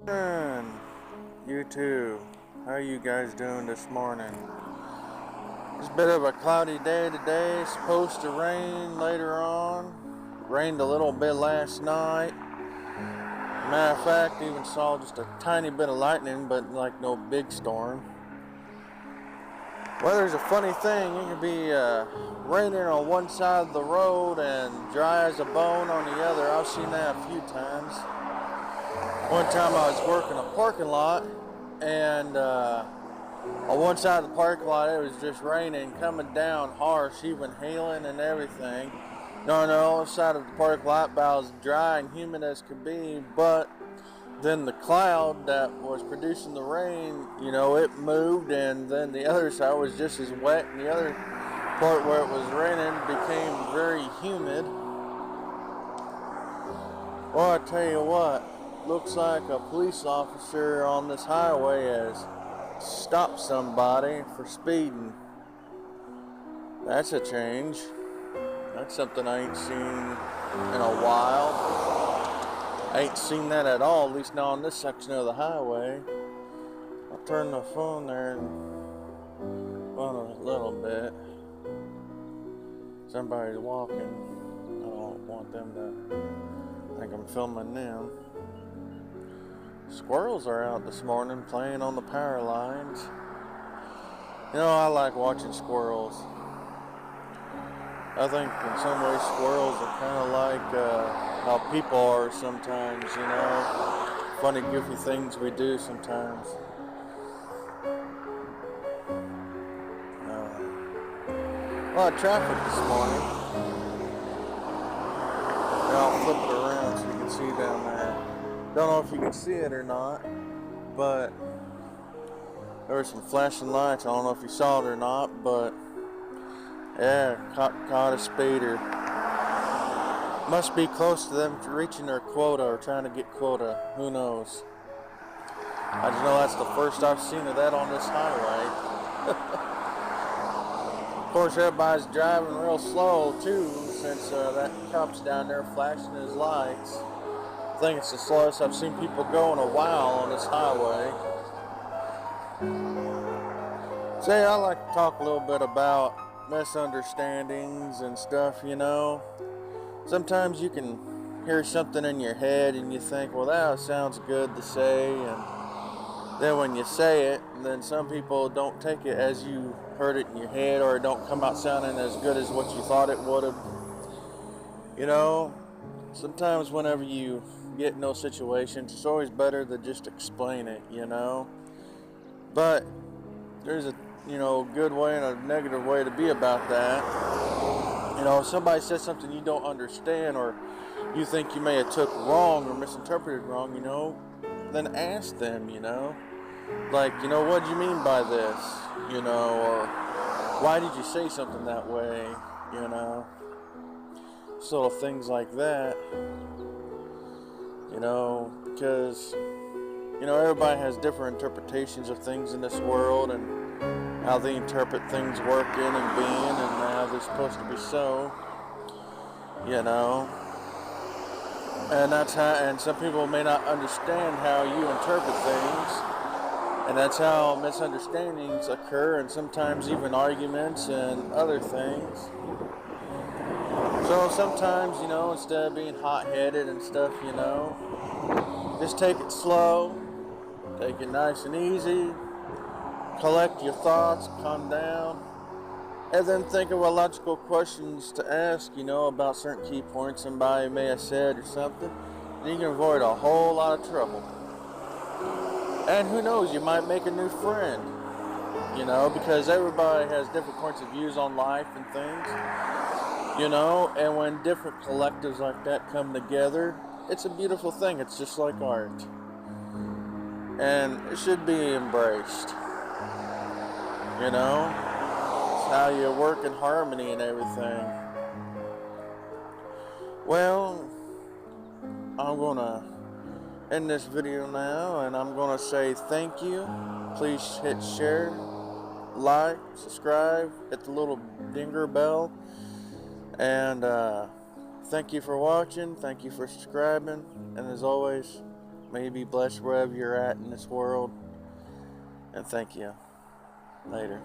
And you too. How you guys doing this morning? It's a bit of a cloudy day today. Supposed to rain later on. Rained a little bit last night. Matter of fact, even saw just a tiny bit of lightning, but like no big storm. Weather's a funny thing. It can be raining on one side of the road and dry as a bone on the other. I've seen that a few times. One time I was working a parking lot, and on one side of the parking lot it was just raining, coming down harsh, even hailing and everything. No, on the other side of the parking lot about as dry and humid as could be, but then the cloud that was producing the rain, it moved, and then the other side was just as wet, and the other part where it was raining became very humid. Well, I tell you what, looks like a police officer on this highway has stopped somebody for speeding. That's a change. That's something I ain't seen in a while. I ain't seen that at all, at least not on this section of the highway. I'll turn the phone there and run a little bit. Somebody's walking. I don't want them to think I'm filming them. Squirrels are out this morning playing on the power lines. I like watching squirrels. I think in some ways squirrels are kind of like how people are sometimes, funny, goofy things we do sometimes. A lot of traffic this morning. I'll flip it around so you can see down there. Don't know if you can see it or not, but there were some flashing lights. I don't know if you saw it or not, but yeah, caught a speeder. Must be close to them reaching their quota or trying to get quota. Who knows? I just know that's the first I've seen of that on this highway. Of course, everybody's driving real slow too, since that cop's down there flashing his lights. I think it's the slowest I've seen people go in a while on this highway. Say, I like to talk a little bit about misunderstandings and stuff, Sometimes you can hear something in your head and you think, well, that sounds good to say, and then when you say it, then some people don't take it as you heard it in your head, or it don't come out sounding as good as what you thought it would have. Sometimes whenever you get in those situations, it's always better to just explain it, But there's a, good way and a negative way to be about that. If somebody says something you don't understand, or you think you may have took wrong or misinterpreted wrong, then ask them, like, what do you mean by this, or why did you say something that way, so little things like that, because, everybody has different interpretations of things in this world, and how they interpret things working and being, and how they're supposed to be so, and that's how, and some people may not understand how you interpret things, and that's how misunderstandings occur, and sometimes even arguments and other things. So sometimes, instead of being hot-headed and stuff, just take it slow, take it nice and easy, collect your thoughts, calm down, and then think of logical questions to ask, about certain key points somebody may have said or something, and you can avoid a whole lot of trouble. And who knows, you might make a new friend, because everybody has different points of views on life and things, and when different collectives like that come together, it's a beautiful thing. It's just like art. And it should be embraced. It's how you work in harmony and everything. Well, I'm going to end this video now, and I'm going to say thank you. Please hit share, like, subscribe, hit the little dinger bell, and thank you for watching, thank you for subscribing, and as always, May you be blessed wherever you're at in this world. And thank you. Later.